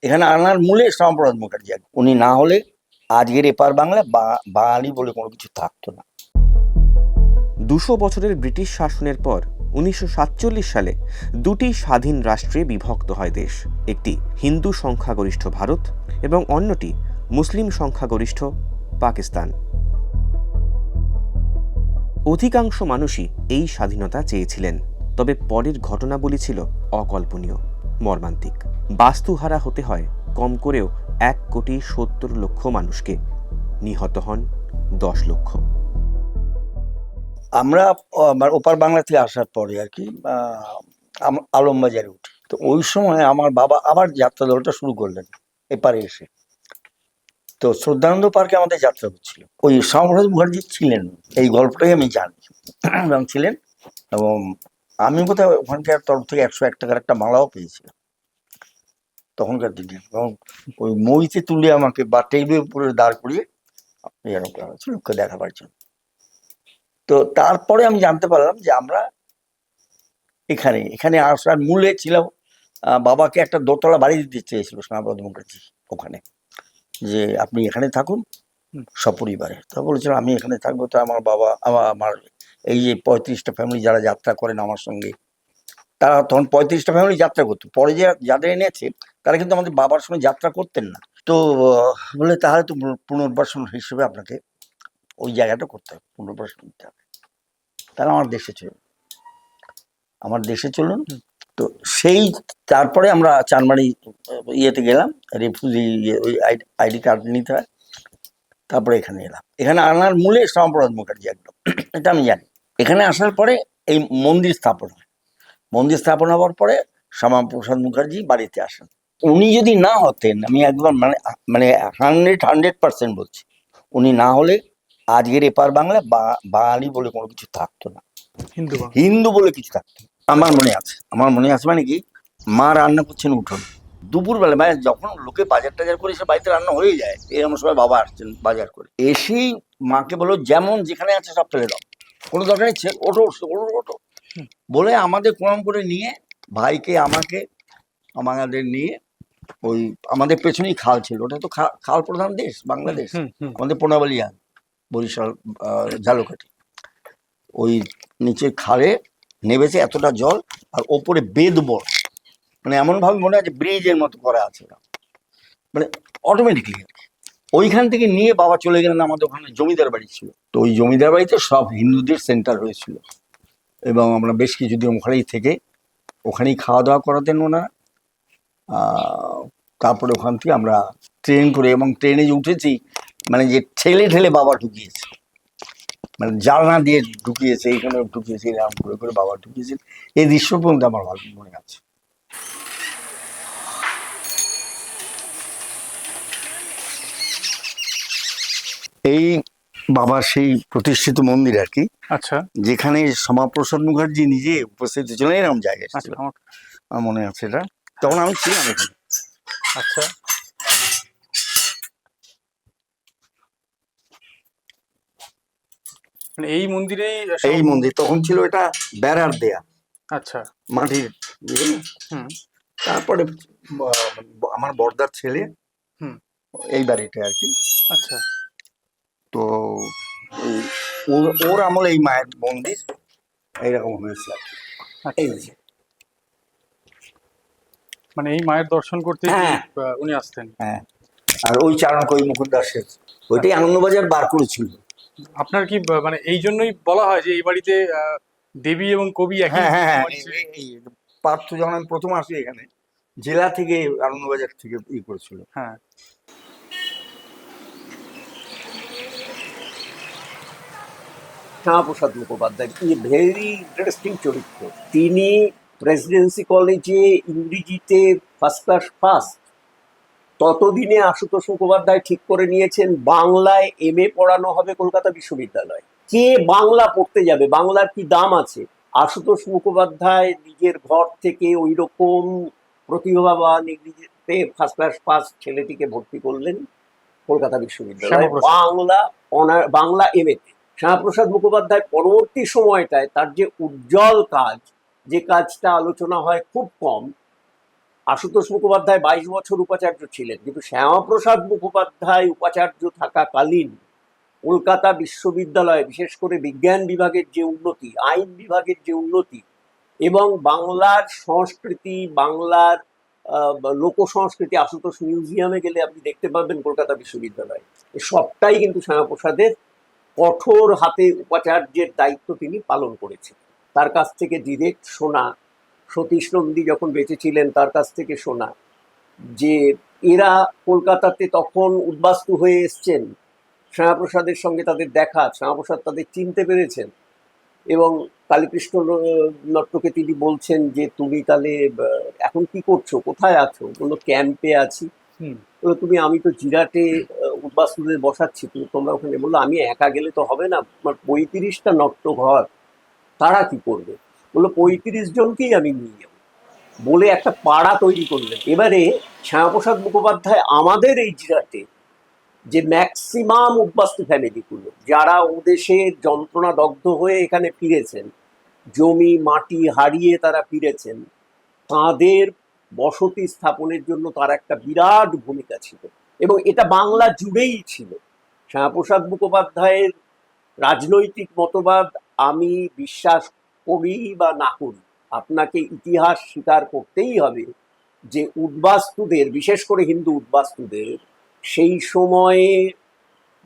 এখানে আনার মূলে শ্যামাপ্রসাদ মুখার্জি। উনি না হলে আজকের এপার বাংলা বাঙালি বলে কোনো কিছু থাকতো না। 200 বছরের ব্রিটিশ শাসনের পর 1947 সালে দুটি স্বাধীন রাষ্ট্রে বিভক্ত হয় দেশ। একটি হিন্দু সংখ্যাগরিষ্ঠ ভারত এবং অন্যটি মুসলিম সংখ্যাগরিষ্ঠ পাকিস্তান। অধিকাংশ মানুষই এই স্বাধীনতা চেয়েছিলেন, তবে পরের ঘটনাবলী ছিল অকল্পনীয়, মর্মান্তিক। বাস্তুহারা হতে হয় কম করেও 1,70,00,000 মানুষকে, নিহত হন 10 লক্ষ। আমরা ওপার বাংলা থেকে আসার পরে আর কি আলমবাজারে উঠি। তো ওই সময় আমার বাবা আবার যাত্রা দলটা শুরু করলেন এপারে এসে। তো শ্রদ্ধানন্দ পার্কে আমাদের যাত্রা হচ্ছিল। ওই শ্যামাপ্রসাদ মুখার্জি ছিলেন, এই গল্পটাই আমি জানি এবং ছিলেন। এবং আমি বোধহয় ওখানকার তরফ থেকে 101 টাকার একটা মালাও পেয়েছিলাম তখনকার দিনে। এবং ওই মইতে তুলে আমাকে বা টেবিলের উপরে দাঁড় করিয়ে এরকম করা হয়েছিল লোককে দেখাবার জন্য। তো তারপরে আমি জানতে পারলাম যে আমরা এখানে এখানে আসার মূলে ছিল বাবাকে একটা দোতলা বাড়ি দিতে চেয়েছিল শ্যামাপ্রসাদ মুখার্জি ওখানে, যে আপনি এখানে থাকুন সপরিবারে। তা বলেছিল আমি এখানে থাকবো। তো আমার বাবা আমার এই যে 35টা ফ্যামিলি যারা যাত্রা করেন আমার সঙ্গে, তারা তখন 35টা ফ্যামিলি যাত্রা করতো। পরে যে যাদের এনেছে তারা কিন্তু আমাদের বাবার সঙ্গে যাত্রা করতেন না। তো বলে তাহলে তো পুনর্বাসন হিসেবে আপনাকে ওই জায়গাটা করতে হবে, পুনর্বাসন করতে হবে। তাহলে আমার দেশে চলুন। তো সেই তারপরে আমরা চানমারি ইয়েতে গেলাম, রেফিউজি ওই আইডি কার্ড নিতে হয়। তারপরে এখানে এলাম। এখানে আনার মূলে শ্যামাপ্রসাদ মুখার্জি একদম, এটা আমি জানি। এখানে আসার পরে এই মন্দির স্থাপন হয়। মন্দির স্থাপন হওয়ার পরে শ্যামাপ্রসাদ মুখার্জি বাড়িতে আসেন। উনি যদি না হতেন, আমি একবার মানে 100% বলছি, উনি না হলে আজকের এপার বাংলা বাঙালি বলে কোনো কিছু থাকতো না, হিন্দু বলে কিছু থাকতো না। আমার মনে আছে মানে কি, মা রান্না করছেন উঠোন দুপুরবেলা, মানে যখন লোকে বাজার টাজার করে সে বাড়িতে রান্না হয়ে যায়, এরকম সময় বাবা আসছেন বাজার করে, এসেই মাকে বলো যেমন যেখানে আছে সব ফেলে দাও, কোনো দরকার নেই, ওঠো ওঠো ওঠো বলে আমাদের কোরআন করে নিয়ে ভাইকে আমাকে আমাদের নিয়ে ওই আমাদের পেছনেই খাল ছিল, ওটা তো খাল প্রধান দেশ বাংলাদেশ, আমাদের পোনাবালিয়া বরিশাল ঝালকাঠি, ওই নিচে খালে নেমেছে এতটা জল, আর ওপরে বেদবন, মানে এমন ভাবে মনে আছে ব্রিজের মতো করা আছে, মানে অটোমেটিকলি ওইখান থেকে নিয়ে বাবা চলে গেলেন আমাদের ওখানে জমিদার বাড়ি ছিল। তো ওই জমিদার বাড়িতে সব হিন্দুদের সেন্টার হয়েছিল এবং আমরা বেশ কিছুদিন ওখানেই থেকে ওখানেই খাওয়া দাওয়া করাতেন ওনারা। তারপরে ওখান থেকে আমরা ট্রেন করে, এবং ট্রেনে যে উঠেছি মানে যে ঠেলে ঠেলে বাবা ঢুকিয়েছে, মানে জানলা দিয়ে ঢুকিয়েছে, এইখানে ঢুকিয়েছে, এরকম করে করে বাবা ঢুকিয়েছেন। এই দৃশ্য পর্যন্ত আমার ভালো মনে আছে। এই বাবার সেই প্রতিষ্ঠিত মন্দির আর কি, আচ্ছা, যেখানে শ্যামাপ্রসাদ মুখার্জি নিজে উপস্থিত ছিলেন, এরকম জায়গায় ছিল। আমার মনে আছে এটা, তখন আমি ছিলাম এখানে। আচ্ছা, মানে এই মন্দিরেই এই মন্দির তখন ছিল এটা বেড়ার দেয়া, আচ্ছা, মাটির দিয়ে। তারপরে আমার বড়দার ছেলে এই বাড়িটা আর কি। আচ্ছা, তো ওর আমলে এই মায়ের মন্দির এইরকম হয়েছে আর কি। এই যে মানে এই মায়ের দর্শন করতে উনি আসতেন। হ্যাঁ, আর ওই চারণকই মুকুটদাসের ওইটাই আনন্দবাজার বার করেছিল। আপনার কি মানে এই জন্যই বলা হয় যে এই বাড়িতে দেবী এবং কবি একই? হ্যাঁ হ্যাঁ হ্যাঁ, পার্থ যখন আমি প্রথম আসি এখানে জেলা থেকে আনন্দবাজার থেকে করেছিল। হ্যাঁ, শ্যামাপ্রসাদ মুখোপাধ্যায় ভেরি ইন্টারেস্টিং চরিত্র। তিনি প্রেসিডেন্সি কলেজে ইংরেজিতে ফার্স্ট ক্লাস ফার্স্ট, ততদিনে আশুতোষ মুখোপাধ্যায় ঠিক করে নিয়েছেন বাংলায় MA পড়ানো হবে কলকাতা বিশ্ববিদ্যালয়। কে বাংলা পড়তে যাবে, বাংলার কি দাম আছে? আশুতোষ মুখোপাধ্যায় নিজের ঘর থেকে ওই রকম প্রতিভাবান ইংরেজিতে ফার্স্ট ক্লাস ফার্স্ট ছেলেটিকে ভর্তি করলেন কলকাতা বিশ্ববিদ্যালয়ে বাংলা MA তে। শ্যামাপ্রসাদ মুখোপাধ্যায় পরবর্তী সময়টায় তার যে উজ্জ্বল কাজ, যে কাজটা আলোচনা হয় খুব কম, আশুতোষ মুখোপাধ্যায় 22 বছর উপাচার্য ছিলেন, কিন্তু শ্যামাপ্রসাদ মুখোপাধ্যায় উপাচার্য থাকাকালীন কলকাতা বিশ্ববিদ্যালয়ে বিশেষ করে বিজ্ঞান বিভাগের যে উন্নতি, আইন বিভাগের যে উন্নতি এবং বাংলার সংস্কৃতি, বাংলার লোক সংস্কৃতি, আশুতোষ মিউজিয়ামে গেলে আপনি দেখতে পাবেন কলকাতা বিশ্ববিদ্যালয়ে, সবটাই কিন্তু শ্যামাপ্রসাদের কঠোর হাতে উপাচার্যের দায়িত্ব তিনি পালন করেছেন। তার কাছ থেকে ডিরেক্ট শোনা, সতীশ নন্দী যখন বেঁচে ছিলেন তার কাছ থেকে শোনা যে এরা কলকাতাতে তখন উদ্বাস্তু হয়ে এসছেন, শ্যামাপ্রসাদের সঙ্গে তাদের দেখা, শ্যামাপ্রসাদ তাদের চিনতে পেরেছেন এবং কালীকৃষ্ণ নট্টকে তিনি বলছেন যে তুমি তাহলে এখন কি করছো, কোথায় আছো? বললো ক্যাম্পে আছি। বললো তুমি, আমি তো জিরাটে উদ্বাস্তুদের বসাচ্ছি, তোমরা ওখানে। বললো আমি একা গেলে তো হবে না, আমার 35টা নট্যঘর, তারা কি করবে? বললো 35 জনকেই আমি নিয়ে যাবো, বলে একটা পাড়া তৈরি করলেন। এবারে শ্যামাপ্রসাদ মুখোপাধ্যায় আমাদের এই জিরাটে যে ম্যাক্সিমাম উদ্বাস্তু ফ্যামিলিগুলো যারা ওদেশের যন্ত্রণা দগ্ধ হয়ে এখানে ফিরেছেন, জমি মাটি হারিয়ে তারা ফিরেছেন, তাদের বসতি স্থাপনের জন্য তার একটা বিরাট ভূমিকা ছিল এবং এটা বাংলা জুড়েই ছিল। শ্যামাপ্রসাদ মুখোপাধ্যায়ের রাজনৈতিক মতবাদ আমি বিশ্বাস করি বা না করি, আপনাকে ইতিহাস স্বীকার করতেই হবে যে উদ্বাস্তুদের, বিশেষ করে হিন্দু উদ্বাস্তুদের, সেই সময়ে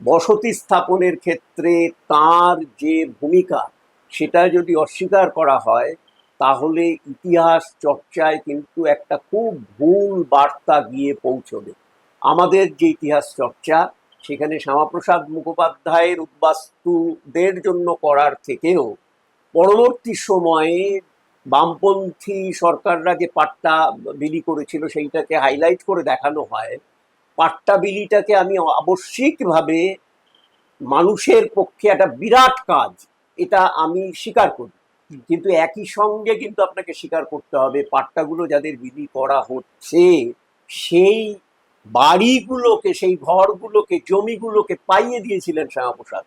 বসতি স্থাপনের ক্ষেত্রে তার যে ভূমিকা সেটা যদি অস্বীকার করা হয় তাহলে ইতিহাস চর্চায় কিন্তু একটা খুব ভুল বার্তা গিয়ে পৌঁছবে। আমাদের যে ইতিহাস চর্চা সেখানে শ্যামাপ্রসাদ মুখোপাধ্যায়ের উদ্বাস্তুদের জন্য করার থেকেও পরবর্তী সময়ে বামপন্থী সরকাররা যে পাট্টা বিলি করেছিল সেইটাকে হাইলাইট করে দেখানো হয়। পাট্টা বিলিটাকে আমি আবশ্যিকভাবে মানুষের পক্ষে একটা বিরাট কাজ, এটা আমি স্বীকার করি, কিন্তু একই সঙ্গে কিন্তু আপনাকে স্বীকার করতে হবে পাট্টাগুলো যাদের বিলি করা হচ্ছে সেই বাড়িগুলোকে, সেই ঘরগুলোকে, জমিগুলোকে পাইয়ে দিয়েছিলেন শ্যামাপ্রসাদ।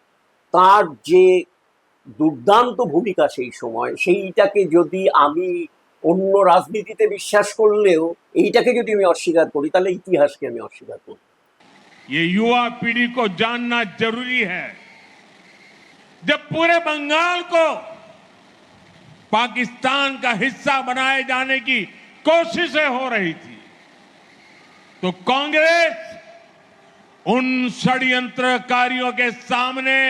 তার যে দুর্দান্ত ভূমিকা সেই সময়, সেইটাকে যদি আমি অন্য রাজনীতিতে বিশ্বাস করলেও এইটাকে যদি আমি অস্বীকার করি তাহলে ইতিহাসকে আমি অস্বীকার করি। ये युवा पीढ़ी को जानना जरूरी है। जब पूरे बंगाल को पाकिस्तान का हिस्सा बनाए जाने की कोशिशें हो रही थी तो कांग्रेस उन षड्यंत्रकारियों के सामने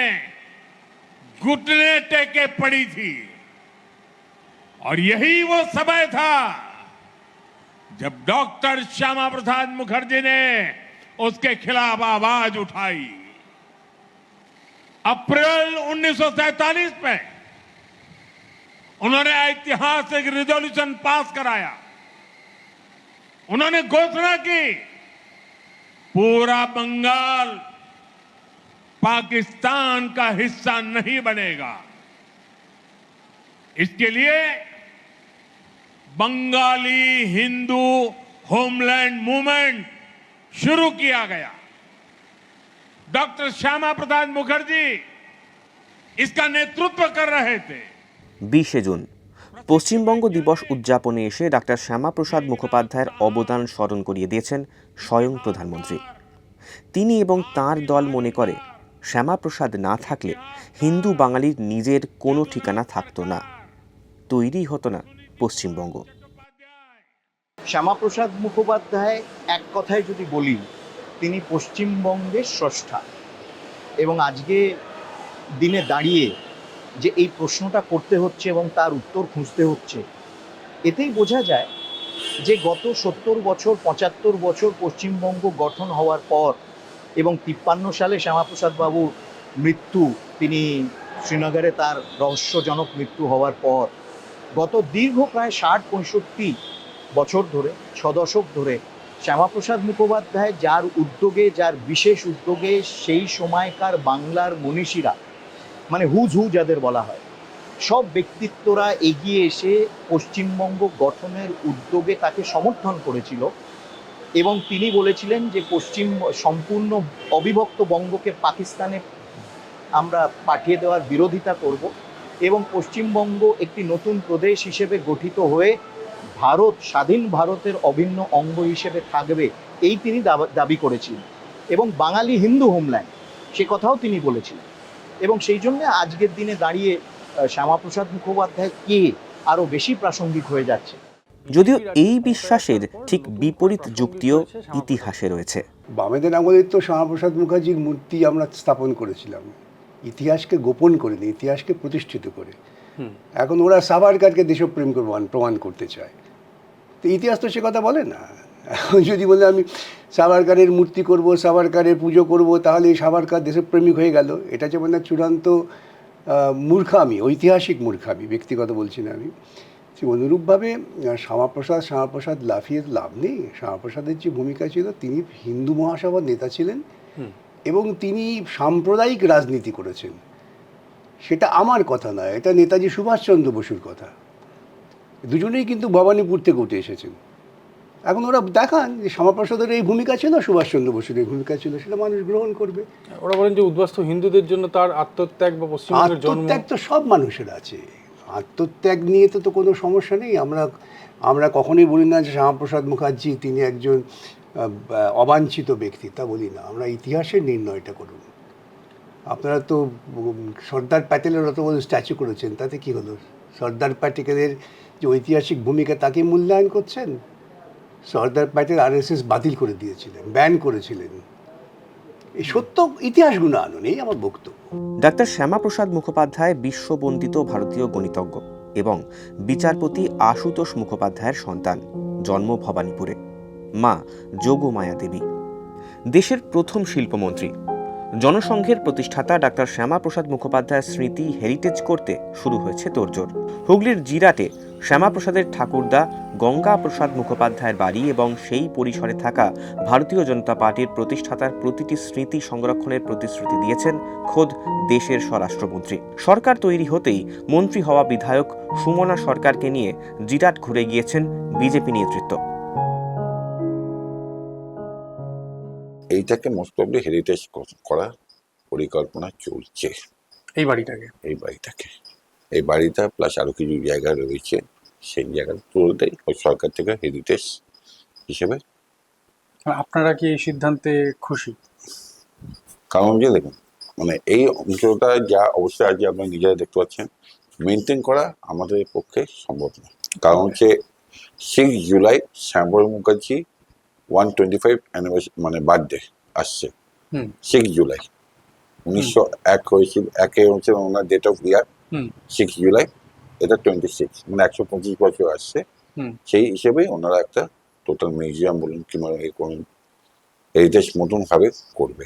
घुटने टेके पड़ी थी और यही वो समय था जब डॉक्टर श्यामा प्रसाद मुखर्जी ने उसके खिलाफ आवाज उठाई। अप्रैल 1947 में उन्होंने ऐतिहासिक रिजोल्यूशन पास कराया। उन्होंने घोषणा की पूरा बंगाल पाकिस्तान का हिस्सा नहीं बनेगा। इसके लिए बंगाली हिंदू होमलैंड मूवमेंट शुरू किया गया। डॉक्टर श्यामा प्रसाद मुखर्जी इसका नेतृत्व कर रहे थे। 20 জুন পশ্চিমবঙ্গ দিবস উদযাপনে এসে ডাক্তার শ্যামাপ্রসাদ মুখোপাধ্যায়ের অবদান স্মরণ করিয়ে দিয়েছেন স্বয়ং প্রধানমন্ত্রী। তিনি এবং তাঁর দল মনে করে শ্যামাপ্রসাদ না থাকলে হিন্দু বাঙালির নিজের কোনো ঠিকানা থাকতো না, তৈরি হতো না পশ্চিমবঙ্গ। শ্যামাপ্রসাদ মুখোপাধ্যায় এক কথায় যদি বলি, তিনি পশ্চিমবঙ্গের স্রষ্টা। এবং আজকে দিনে দাঁড়িয়ে যে এই প্রশ্নটা করতে হচ্ছে এবং তার উত্তর খুঁজতে হচ্ছে, এতেই বোঝা যায় যে গত 70 বছর 75 বছর পশ্চিমবঙ্গ গঠন হওয়ার পর এবং 53 সালে শ্যামাপ্রসাদ বাবুর মৃত্যু, তিনি শ্রীনগরে তার রহস্যজনক মৃত্যু হওয়ার পর গত দীর্ঘ প্রায় 60-65 বছর ধরে, 6 দশক ধরে শ্যামাপ্রসাদ মুখোপাধ্যায় যার উদ্যোগে, যার বিশেষ উদ্যোগে সেই সময়কার বাংলার মনীষীরা, মানে হুজ হু যাদের বলা হয়, সব ব্যক্তিত্বরা এগিয়ে এসে পশ্চিমবঙ্গ গঠনের উদ্যোগে তাকে সমর্থন করেছিল এবং তিনি বলেছিলেন যে সম্পূর্ণ অবিভক্ত বঙ্গকে পাকিস্তানে আমরা পাঠিয়ে দেওয়ার বিরোধিতা করব এবং পশ্চিমবঙ্গ একটি নতুন প্রদেশ হিসেবে গঠিত হয়ে ভারত স্বাধীন ভারতের অভিন্ন অঙ্গ হিসেবে থাকবে, এই তিনি দাবি করেছিলেন। এবং বাঙালি হিন্দু হোমল্যান্ড, সে কথাও তিনি বলেছিলেন। এবং সেই জন্য আজকের দিনে দাঁড়িয়ে শ্যামাপ্রসাদ মুখোপাধ্যায় কে আরো বেশি প্রাসঙ্গিক হয়ে যাচ্ছে। যদিও এই বিশ্বাসের ঠিক বিপরীত যুক্তিও ইতিহাসে রয়েছে। বামেদের আমলে তো শ্যামাপ্রসাদ মুখার্জির মূর্তি আমরা স্থাপন করেছিলাম, ইতিহাসকে গোপন করে নিয়ে, ইতিহাসকে প্রতিষ্ঠিত করে। এখন ওরা সাভারকারকে দেশপ্রেম প্রমাণ করতে চায়, তো ইতিহাস তো সে কথা বলে না। এখন যদি বলে আমি সাভারকারের মূর্তি করব, সাভারকারের পুজো করব, তাহলে এই সাভারকার দেশপ্রেমিক হয়ে গেল। এটা যেমন না চূড়ান্ত মূর্খামি, ঐতিহাসিক মূর্খামি, ব্যক্তিগত বলছি না আমি। অনুরূপভাবে শ্যামাপ্রসাদ লাফিয়ে লাভ নেই। শ্যামাপ্রসাদের যে ভূমিকা ছিল, তিনি হিন্দু মহাসভার নেতা ছিলেন এবং তিনি সাম্প্রদায়িক রাজনীতি করেছেন। সেটা আমার কথা নয়, এটা নেতাজি সুভাষচন্দ্র বসুর কথা। দুজনেই কিন্তু ভবানীপুর থেকে উঠে এসেছেন। এখন ওরা দেখান যে শ্যামাপ্রসাদের এই ভূমিকা ছিল, সুভাষচন্দ্র বসুর এই ভূমিকা ছিল, সেটা মানুষ গ্রহণ করবে। ওরা বলেন যে উদ্বাস্তু হিন্দুদের জন্য তার আত্মত্যাগ বা পশ্চিমবঙ্গের জন্ম। আত্মত্যাগ তো সব মানুষের আছে, আত্মত্যাগ নিয়ে তো কোনো সমস্যা নেই। আমরা কখনোই বলি না যে শ্যামাপ্রসাদ মুখার্জি তিনি একজন অবাঞ্ছিত ব্যক্তি, তা বলি না। আমরা ইতিহাসের নির্ণয়টা করুন। আপনারা তো সর্দার প্যাটেলের অত বড় স্ট্যাচু করেছেন, তাতে কি হলো? সর্দার প্যাটেলের যে ঐতিহাসিক ভূমিকা, তাকে মূল্যায়ন করছেন? সর্দার প্যাটেল RSS বাতিল করে দিয়েছিলেন, ব্যান করেছিলেন। এই সত্য ইতিহাসগুলো আনুন, এই আমার বক্তব্য। ডাক্তার শ্যামাপ্রসাদ মুখোপাধ্যায় বিশ্ববন্দিত ভারতীয় গণিতজ্ঞ এবং বিচারপতি আশুতোষ মুখোপাধ্যায়ের সন্তান। জন্ম ভবানীপুরে। মা যোগমায়া দেবী। দেশের প্রথম শিল্পমন্ত্রী। জনসংঘের প্রতিষ্ঠাতা ডাক্তার শ্যামাপ্রসাদ মুখোপাধ্যায়ের স্মৃতি হেরিটেজ করতে শুরু হয়েছে তোড়জোড়। হুগলির জিরাটে শ্যামাপ্রসাদের ঠাকুরদা গঙ্গা প্রসাদ মুখোপাধ্যায়ের বাড়ি এবং সেই পরিসরে থাকা ভারতীয় জনতা পার্টির প্রতিষ্ঠাতার প্রতিটি স্মৃতি সংরক্ষণের প্রতিশ্রুতি দিয়েছেন খোদ দেশের স্বরাষ্ট্রমন্ত্রী। সরকার তৈরি হতেই মন্ত্রী হওয়া বিধায়ক সুমনা সরকারকে নিয়ে জিরাট ঘুরে গিয়েছেন বিজেপি নেতৃত্ব। এইটাকে মোস্ট প্রবলি হেরিটেজ করার পরিকল্পনা চলছে। এই বাড়িটাকে এই বাড়িটা প্লাস আরো কিছু জায়গা রয়েছে, সেই জায়গাটা তুলতেই ওই সরকার থেকে হেরিটেজ হিসেবে। আপনারা কি এই সিদ্ধান্তে খুশি? কারণ যে দেখুন, মানে এই অঞ্চলটা যা অবস্থায় আছে আপনারা নিজেরা দেখতে পাচ্ছেন, মেনটেন করা আমাদের পক্ষে সম্ভব নয়। কারণ হচ্ছে 6 জুলাই শ্যামপ্রসাদ মুখার্জি 125 অ্যানিভার্সারি মানে বার্থডে আসছে। 6 জুলাই 1901 হয়েছিল, একে হচ্ছে ওনার ডেট অফ ইয়ার 6 জুলাই, এটা 26 মানে 125 বছর আসছে। সেই হিসেবেই ওনারা একটা টোটাল মিউজিয়াম বলুন কিংবা হেরিটেজ মতন ভাবে করবে।